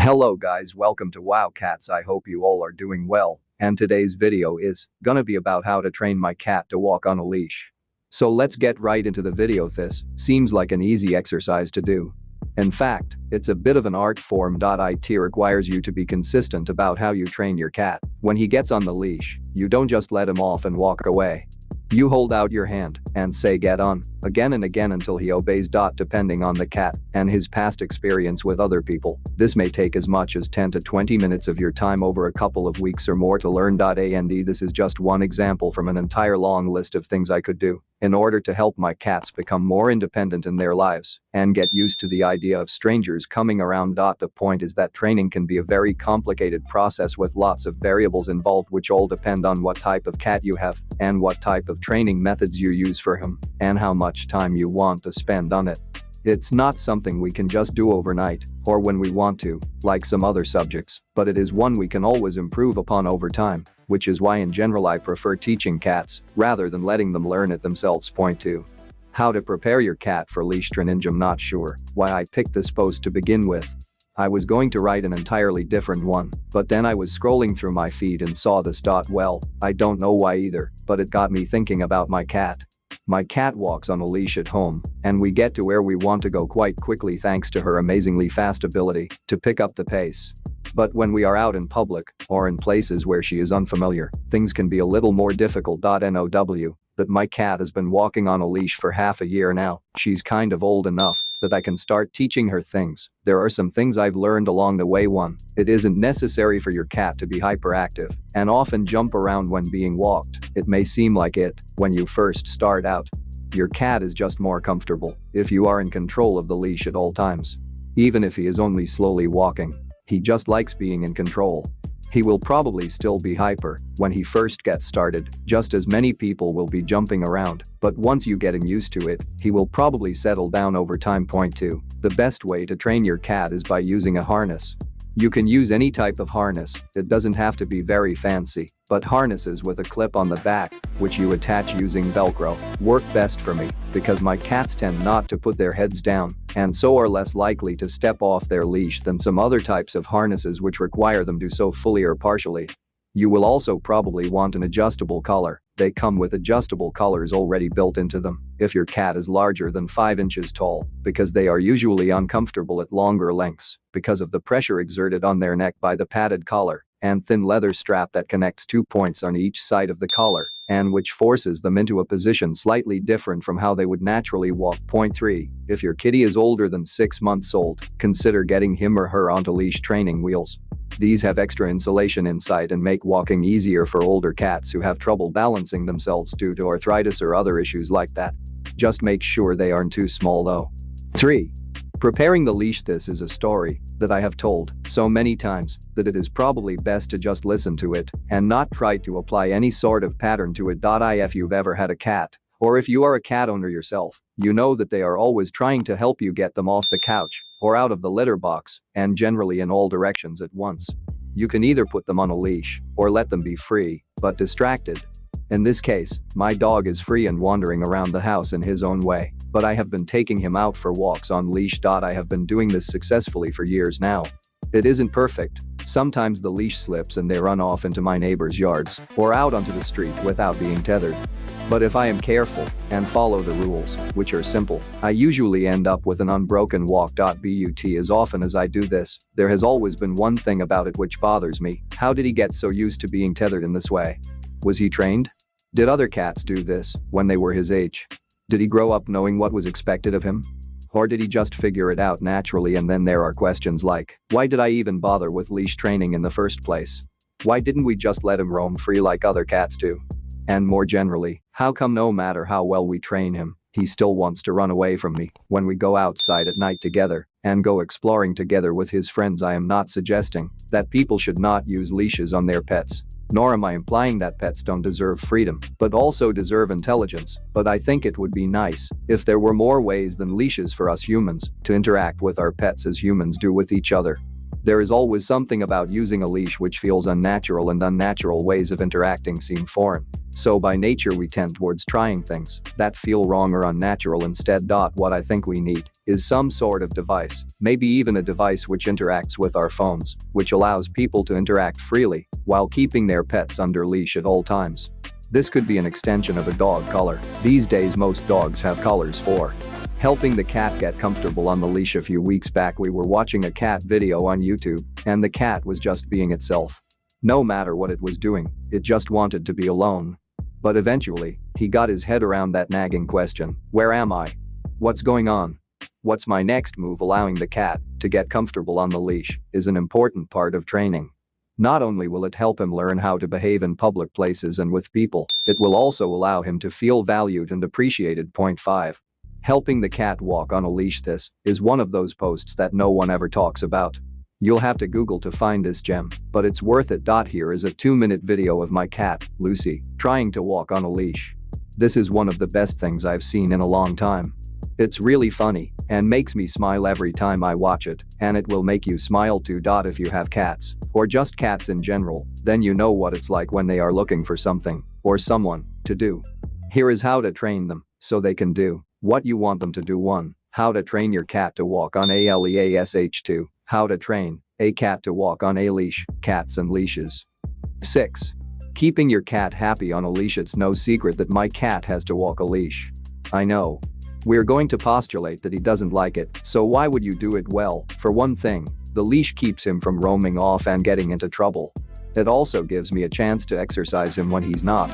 Hello guys, welcome to Wow Cats. I hope you all are doing well, and today's video is gonna be about how to train my cat to walk on a leash. So let's get right into the video. This seems like an easy exercise to do. In fact, it's a bit of an art form. It requires you to be consistent about how you train your cat. When he gets on the leash, you don't just let him off and walk away. You hold out your hand and say "get on" again and again until he obeys. Depending on the cat and his past experience with other people, this may take as much as 10 to 20 minutes of your time over a couple of weeks or more to learn. And this is just one example from an entire long list of things I could do in order to help my cats become more independent in their lives and get used to the idea of strangers coming around. The point is that training can be a very complicated process with lots of variables involved, which all depend on what type of cat you have and what type of training methods you use for him and how much time you want to spend on it. It's not something we can just do overnight or when we want to, like some other subjects, but it is one we can always improve upon over time, which is why in general I prefer teaching cats rather than letting them learn it themselves. Point 2. How to prepare your cat for leash training. I'm not sure why I picked this post to begin with. I was going to write an entirely different one, but then I was scrolling through my feed and saw this. Well, I don't know why either, but it got me thinking about my cat. My cat walks on a leash at home, and we get to where we want to go quite quickly thanks to her amazingly fast ability to pick up the pace. But when we are out in public or in places where she is unfamiliar, things can be a little more difficult. Now that my cat has been walking on a leash for half a year now, she's kind of old enough that I can start teaching her things. There are some things I've learned along the way. 1. It isn't necessary for your cat to be hyperactive and often jump around when being walked. It may seem like it when you first start out. Your cat is just more comfortable if you are in control of the leash at all times. Even if he is only slowly walking, he just likes being in control. He will probably still be hyper when he first gets started, just as many people will be jumping around, but once you get him used to it, he will probably settle down over time. Point 2. The best way to train your cat is by using a harness. You can use any type of harness, it doesn't have to be very fancy, but harnesses with a clip on the back, which you attach using Velcro, work best for me because my cats tend not to put their heads down and so are less likely to step off their leash than some other types of harnesses which require them to do so fully or partially. You will also probably want an adjustable collar. They come with adjustable collars already built into them if your cat is larger than 5 inches tall, because they are usually uncomfortable at longer lengths because of the pressure exerted on their neck by the padded collar and thin leather strap that connects 2 points on each side of the collar and which forces them into a position slightly different from how they would naturally walk. Point 3. If your kitty is older than 6 months old, consider getting him or her onto leash training wheels. These have extra insulation inside and make walking easier for older cats who have trouble balancing themselves due to arthritis or other issues like that. Just make sure they aren't too small though. 3. Preparing the leash. This is a story that I have told so many times that it is probably best to just listen to it and not try to apply any sort of pattern to it. If you've ever had a cat, or if you are a cat owner yourself, you know that they are always trying to help you get them off the couch or out of the litter box and generally in all directions at once. You can either put them on a leash or let them be free, but distracted. In this case, my dog is free and wandering around the house in his own way, but I have been taking him out for walks on leash. I have been doing this successfully for years now. It isn't perfect. Sometimes the leash slips and they run off into my neighbor's yards or out onto the street without being tethered. But if I am careful and follow the rules, which are simple, I usually end up with an unbroken walk. But as often as I do this, there has always been one thing about it which bothers me. How did he get so used to being tethered in this way? Was he trained? Did other cats do this when they were his age? Did he grow up knowing what was expected of him? Or did he just figure it out naturally? And then there are questions like, why did I even bother with leash training in the first place? Why didn't we just let him roam free like other cats do? And more generally, how come no matter how well we train him, he still wants to run away from me when we go outside at night together and go exploring together with his friends? I am not suggesting that people should not use leashes on their pets, nor am I implying that pets don't deserve freedom, but also deserve intelligence. But I think it would be nice if there were more ways than leashes for us humans to interact with our pets as humans do with each other. There is always something about using a leash which feels unnatural, and unnatural ways of interacting seem foreign. So by nature we tend towards trying things that feel wrong or unnatural instead. What I think we need is some sort of device, maybe even a device which interacts with our phones, which allows people to interact freely while keeping their pets under leash at all times. This could be an extension of a dog collar. These days most dogs have collars for helping the cat get comfortable on the leash. A few weeks back we were watching a cat video on YouTube, and the cat was just being itself. No matter what it was doing, it just wanted to be alone. But eventually, he got his head around that nagging question: where am I? What's going on? What's my next move? Allowing the cat to get comfortable on the leash is an important part of training. Not only will it help him learn how to behave in public places and with people, it will also allow him to feel valued and appreciated. Point 5. Helping the cat walk on a leash. This is one of those posts that no one ever talks about. You'll have to Google to find this gem, but it's worth it. Here is a 2-minute video of my cat, Lucy, trying to walk on a leash. This is one of the best things I've seen in a long time. It's really funny and makes me smile every time I watch it, and it will make you smile too. If you have cats, or just cats in general, then you know what it's like when they are looking for something or someone to do. Here is how to train them so they can do what you want them to do. 1. How to train your cat to walk on a leash. 2. How to train a cat to walk on a leash. Cats and leashes. 6. Keeping your cat happy on a leash. It's no secret that my cat has to walk a leash. I know. We're going to postulate that he doesn't like it, so why would you do it? Well, for one thing, the leash keeps him from roaming off and getting into trouble. It also gives me a chance to exercise him when he's not.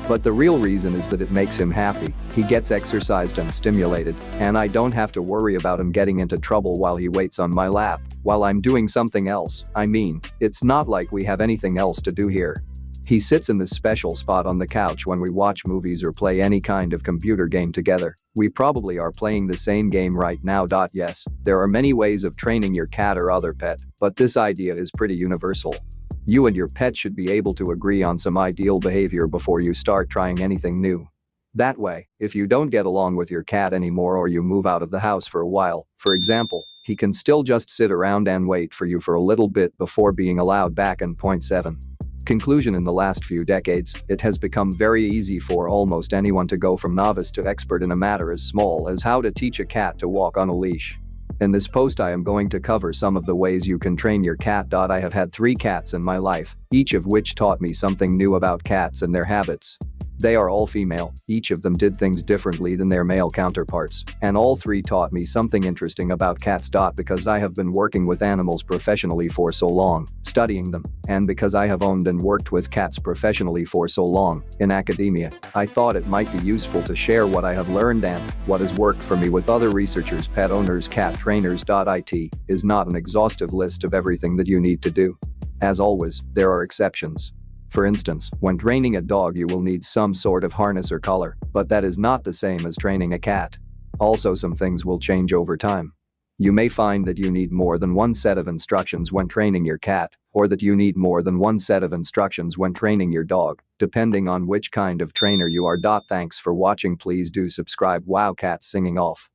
But the real reason is that it makes him happy. He gets exercised and stimulated, and I don't have to worry about him getting into trouble while he waits on my lap while I'm doing something else. I mean, it's not like we have anything else to do here. He sits in this special spot on the couch when we watch movies or play any kind of computer game together. We probably are playing the same game right now. Yes, there are many ways of training your cat or other pet, but this idea is pretty universal. You and your pet should be able to agree on some ideal behavior before you start trying anything new. That way, if you don't get along with your cat anymore or you move out of the house for a while, for example, he can still just sit around and wait for you for a little bit before being allowed back in. Point 7. Conclusion: in the last few decades, it has become very easy for almost anyone to go from novice to expert in a matter as small as how to teach a cat to walk on a leash. In this post I am going to cover some of the ways you can train your cat. I have had 3 cats in my life, each of which taught me something new about cats and their habits. They are all female, each of them did things differently than their male counterparts, and all 3 taught me something interesting about cats. Because I have been working with animals professionally for so long, studying them, and because I have owned and worked with cats professionally for so long in academia, I thought it might be useful to share what I have learned and what has worked for me with other researchers, pet owners, cat trainers. It is not an exhaustive list of everything that you need to do. As always, there are exceptions. For instance, when training a dog you will need some sort of harness or collar, but that is not the same as training a cat. Also, some things will change over time. You may find that you need more than one set of instructions when training your cat, or that you need more than one set of instructions when training your dog, depending on which kind of trainer you are. Thanks for watching. Please do subscribe. Wow, cats singing off.